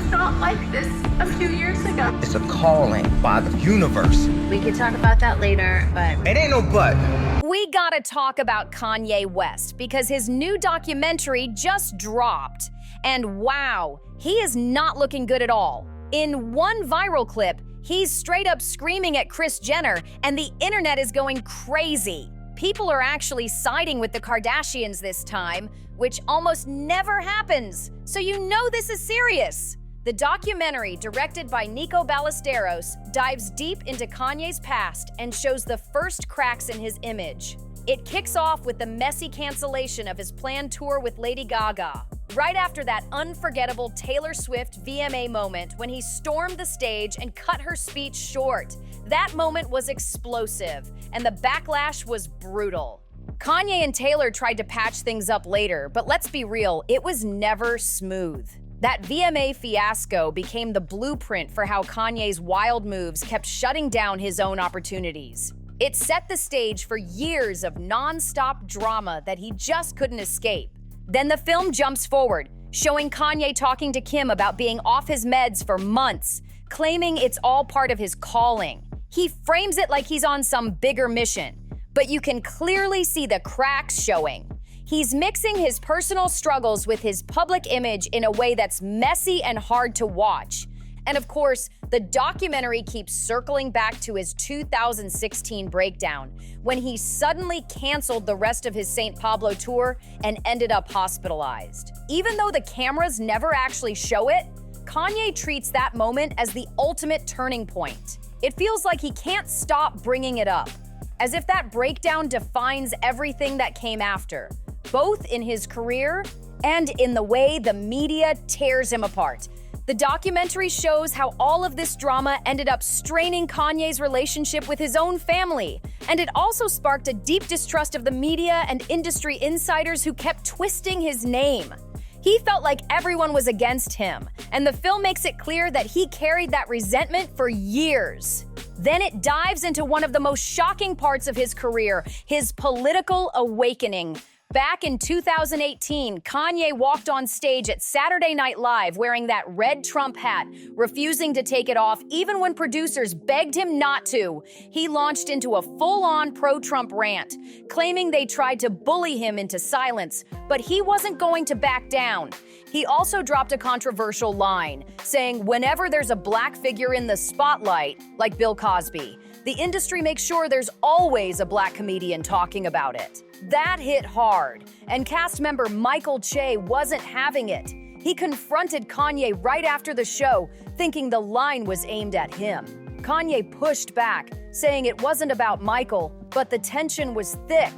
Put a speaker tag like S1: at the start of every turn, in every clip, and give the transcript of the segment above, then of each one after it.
S1: not like this a few years ago.
S2: It's a calling by the universe.
S1: We could talk about that later, but
S2: It ain't no but.
S3: We gotta talk about Kanye West because his new documentary just dropped. And wow, he is not looking good at all. In one viral clip, he's straight up screaming at Kris Jenner, and the internet is going crazy. People are actually siding with the Kardashians this time, which almost never happens, so you know this is serious. The documentary, directed by Nico Ballesteros, dives deep into Kanye's past and shows the first cracks in his image. It kicks off with the messy cancellation of his planned tour with Lady Gaga, right after that unforgettable Taylor Swift VMA moment when he stormed the stage and cut her speech short. That moment was explosive, and the backlash was brutal. Kanye and Taylor tried to patch things up later, but let's be real, it was never smooth. That VMA fiasco became the blueprint for how Kanye's wild moves kept shutting down his own opportunities. It set the stage for years of non-stop drama that he just couldn't escape. Then the film jumps forward, showing Kanye talking to Kim about being off his meds for months, claiming it's all part of his calling. He frames it like he's on some bigger mission, but you can clearly see the cracks showing. He's mixing his personal struggles with his public image in a way that's messy and hard to watch. And of course, the documentary keeps circling back to his 2016 breakdown, when he suddenly canceled the rest of his St. Pablo tour and ended up hospitalized. Even though the cameras never actually show it, Kanye treats that moment as the ultimate turning point. It feels like he can't stop bringing it up, as if that breakdown defines everything that came after, both in his career and in the way the media tears him apart. The documentary shows how all of this drama ended up straining Kanye's relationship with his own family, and it also sparked a deep distrust of the media and industry insiders who kept twisting his name. He felt like everyone was against him, and the film makes it clear that he carried that resentment for years. Then it dives into one of the most shocking parts of his career, his political awakening. Back in 2018, Kanye walked on stage at Saturday Night Live wearing that red Trump hat, refusing to take it off even when producers begged him not to. He launched into a full-on pro-Trump rant, claiming they tried to bully him into silence, but he wasn't going to back down. He also dropped a controversial line, saying whenever there's a black figure in the spotlight, like Bill Cosby, the industry makes sure there's always a black comedian talking about it. That hit hard, and cast member Michael Che wasn't having it. He confronted Kanye right after the show, thinking the line was aimed at him. Kanye pushed back, saying it wasn't about Michael, but the tension was thick.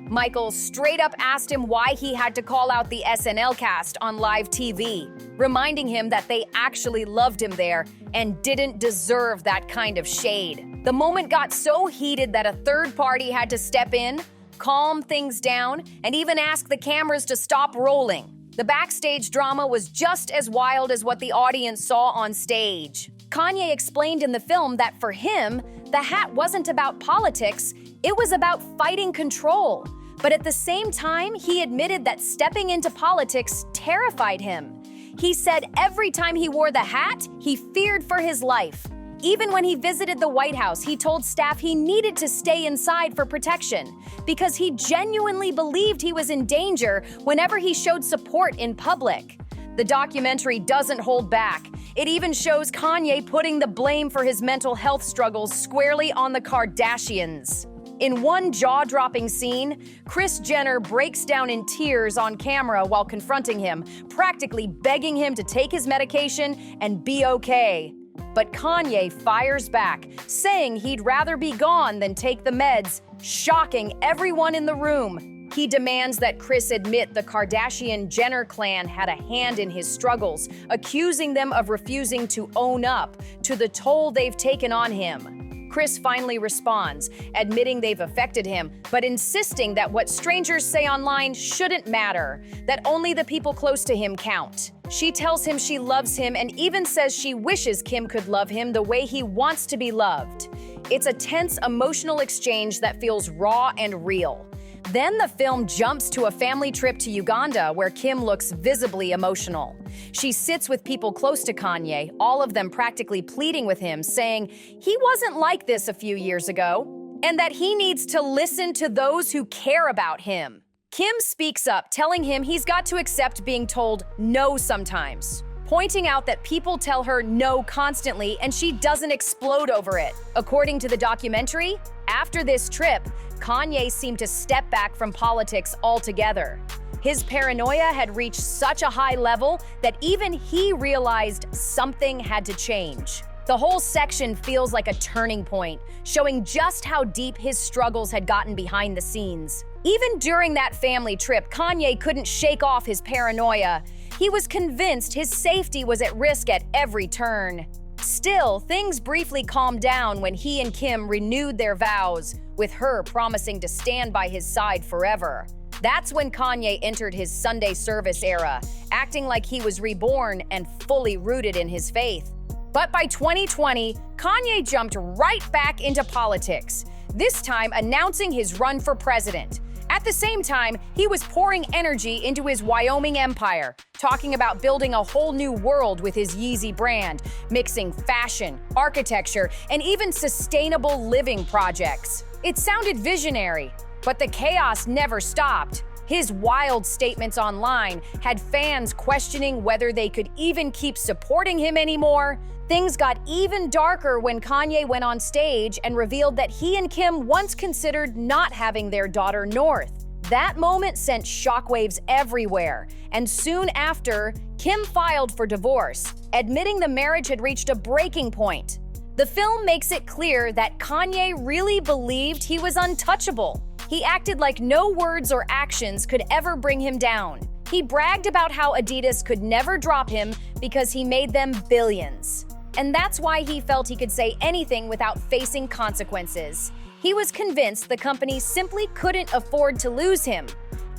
S3: Michael straight up asked him why he had to call out the SNL cast on live TV, reminding him that they actually loved him there and didn't deserve that kind of shade. The moment got so heated that a third party had to step in, calm things down, and even ask the cameras to stop rolling. The backstage drama was just as wild as what the audience saw on stage. Kanye explained in the film that for him, the hat wasn't about politics, it was about fighting control. But at the same time, he admitted that stepping into politics terrified him. He said every time he wore the hat, he feared for his life. Even when he visited the White House, he told staff he needed to stay inside for protection because he genuinely believed he was in danger whenever he showed support in public. The documentary doesn't hold back. It even shows Kanye putting the blame for his mental health struggles squarely on the Kardashians. In one jaw-dropping scene, Kris Jenner breaks down in tears on camera while confronting him, practically begging him to take his medication and be okay. But Kanye fires back, saying he'd rather be gone than take the meds, shocking everyone in the room. He demands that Kris admit the Kardashian-Jenner clan had a hand in his struggles, accusing them of refusing to own up to the toll they've taken on him. Kris finally responds, admitting they've affected him, but insisting that what strangers say online shouldn't matter, that only the people close to him count. She tells him she loves him and even says she wishes Kim could love him the way he wants to be loved. It's a tense, emotional exchange that feels raw and real. Then the film jumps to a family trip to Uganda where Kim looks visibly emotional. She sits with people close to Kanye, all of them practically pleading with him, saying he wasn't like this a few years ago, and that he needs to listen to those who care about him. Kim speaks up, telling him he's got to accept being told no sometimes, pointing out that people tell her no constantly and she doesn't explode over it. According to the documentary, after this trip, Kanye seemed to step back from politics altogether. His paranoia had reached such a high level that even he realized something had to change. The whole section feels like a turning point, showing just how deep his struggles had gotten behind the scenes. Even during that family trip, Kanye couldn't shake off his paranoia. He was convinced his safety was at risk at every turn. Still, things briefly calmed down when he and Kim renewed their vows, with her promising to stand by his side forever. That's when Kanye entered his Sunday service era, acting like he was reborn and fully rooted in his faith. But by 2020, Kanye jumped right back into politics, this time announcing his run for president. At the same time, he was pouring energy into his Wyoming empire, talking about building a whole new world with his Yeezy brand, mixing fashion, architecture, and even sustainable living projects. It sounded visionary, but the chaos never stopped. His wild statements online had fans questioning whether they could even keep supporting him anymore. Things got even darker when Kanye went on stage and revealed that he and Kim once considered not having their daughter North. That moment sent shockwaves everywhere, and soon after, Kim filed for divorce, admitting the marriage had reached a breaking point. The film makes it clear that Kanye really believed he was untouchable. He acted like no words or actions could ever bring him down. He bragged about how Adidas could never drop him because he made them billions. And that's why he felt he could say anything without facing consequences. He was convinced the company simply couldn't afford to lose him.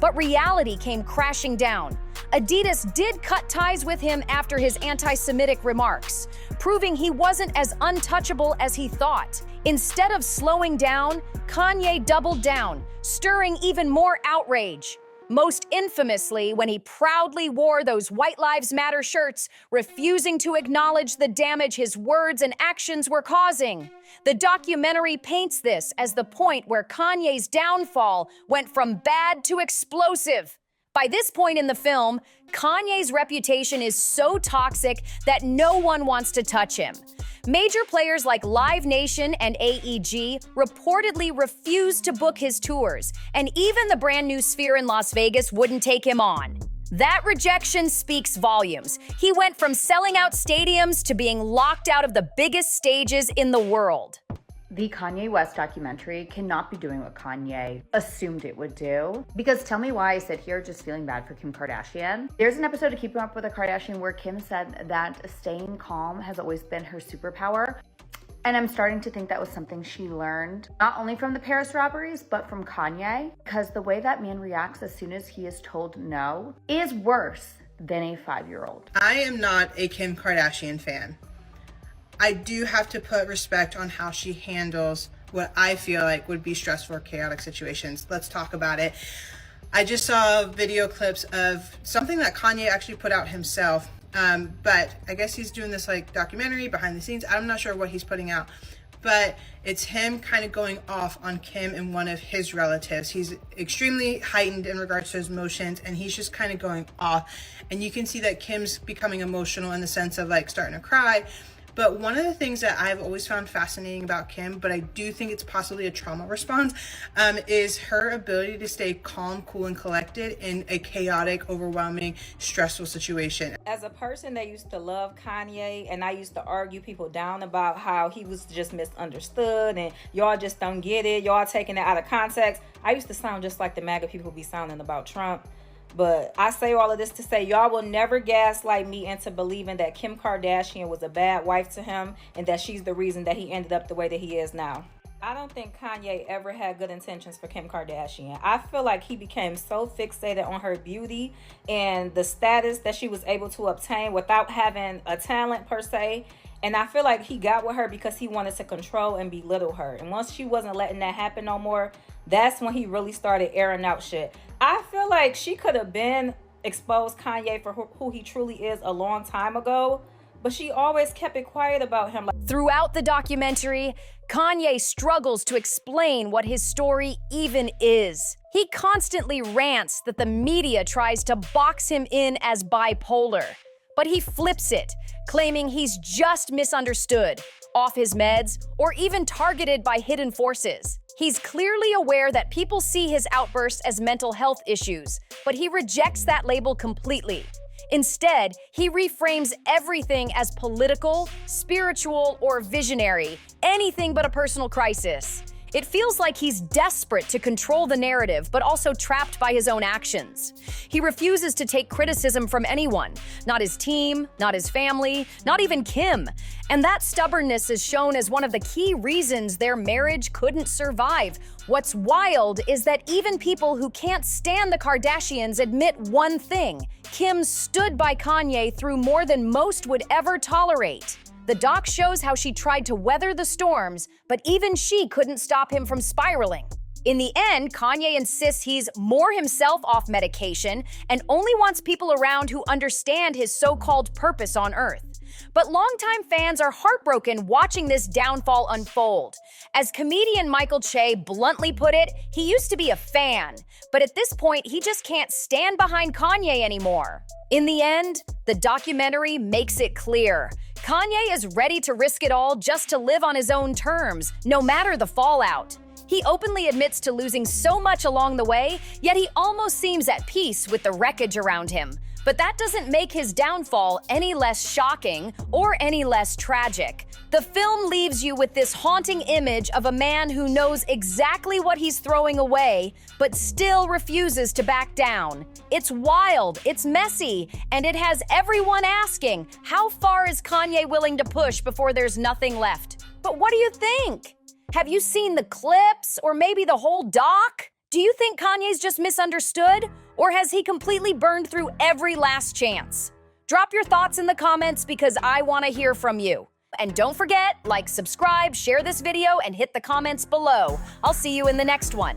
S3: But reality came crashing down. Adidas did cut ties with him after his anti-Semitic remarks, proving he wasn't as untouchable as he thought. Instead of slowing down, Kanye doubled down, stirring even more outrage. Most infamously when he proudly wore those White Lives Matter shirts, refusing to acknowledge the damage his words and actions were causing. The documentary paints this as the point where Kanye's downfall went from bad to explosive. By this point in the film, Kanye's reputation is so toxic that no one wants to touch him. Major players like Live Nation and AEG reportedly refused to book his tours, and even the brand new Sphere in Las Vegas wouldn't take him on. That rejection speaks volumes. He went from selling out stadiums to being locked out of the biggest stages in the world.
S4: The Kanye West documentary cannot be doing what Kanye assumed it would do. Because tell me why I sit here just feeling bad for Kim Kardashian. There's an episode of Keeping Up with a Kardashian where Kim said that staying calm has always been her superpower. And I'm starting to think that was something she learned, not only from the Paris robberies, but from Kanye. Because the way that man reacts as soon as he is told no is worse than a 5-year-old.
S5: I am not a Kim Kardashian fan. I do have to put respect on how she handles what I feel like would be stressful or chaotic situations. Let's talk about it. I just saw video clips of something that Kanye actually put out himself, but I guess he's doing this like documentary behind the scenes. I'm not sure what he's putting out, but it's him kind of going off on Kim and one of his relatives. He's extremely heightened in regards to his emotions, and he's just kind of going off. And you can see that Kim's becoming emotional in the sense of like starting to cry. But one of the things that I've always found fascinating about Kim, but I do think it's possibly a trauma response, is her ability to stay calm, cool, and collected in a chaotic, overwhelming, stressful situation.
S6: As a person that used to love Kanye, and I used to argue people down about how he was just misunderstood and y'all just don't get it, y'all taking it out of context, I used to sound just like the MAGA people be sounding about Trump. But I say all of this to say y'all will never gaslight me into believing that Kim Kardashian was a bad wife to him and that she's the reason that he ended up the way that he is now. I don't think Kanye ever had good intentions for Kim Kardashian. I feel like he became so fixated on her beauty and the status that she was able to obtain without having a talent per se. And I feel like he got with her because he wanted to control and belittle her. And once she wasn't letting that happen no more, that's when he really started airing out shit. I feel like she could have been exposed Kanye for who he truly is a long time ago, but she always kept it quiet about him.
S3: Throughout the documentary, Kanye struggles to explain what his story even is. He constantly rants that the media tries to box him in as bipolar, but he flips it, claiming he's just misunderstood, off his meds, or even targeted by hidden forces. He's clearly aware that people see his outbursts as mental health issues, but he rejects that label completely. Instead, he reframes everything as political, spiritual, or visionary, anything but a personal crisis. It feels like he's desperate to control the narrative, but also trapped by his own actions. He refuses to take criticism from anyone, not his team, not his family, not even Kim. And that stubbornness is shown as one of the key reasons their marriage couldn't survive. What's wild is that even people who can't stand the Kardashians admit one thing: Kim stood by Kanye through more than most would ever tolerate. The doc shows how she tried to weather the storms, but even she couldn't stop him from spiraling. In the end, Kanye insists he's more himself off medication and only wants people around who understand his so-called purpose on Earth. But longtime fans are heartbroken watching this downfall unfold. As comedian Michael Che bluntly put it, he used to be a fan, but at this point, he just can't stand behind Kanye anymore. In the end, the documentary makes it clear: Kanye is ready to risk it all just to live on his own terms, no matter the fallout. He openly admits to losing so much along the way, yet he almost seems at peace with the wreckage around him. But that doesn't make his downfall any less shocking or any less tragic. The film leaves you with this haunting image of a man who knows exactly what he's throwing away, but still refuses to back down. It's wild, it's messy, and it has everyone asking, how far is Kanye willing to push before there's nothing left? But what do you think? Have you seen the clips or maybe the whole doc? Do you think Kanye's just misunderstood? Or has he completely burned through every last chance? Drop your thoughts in the comments because I want to hear from you. And don't forget, like, subscribe, share this video, and hit the comments below. I'll see you in the next one.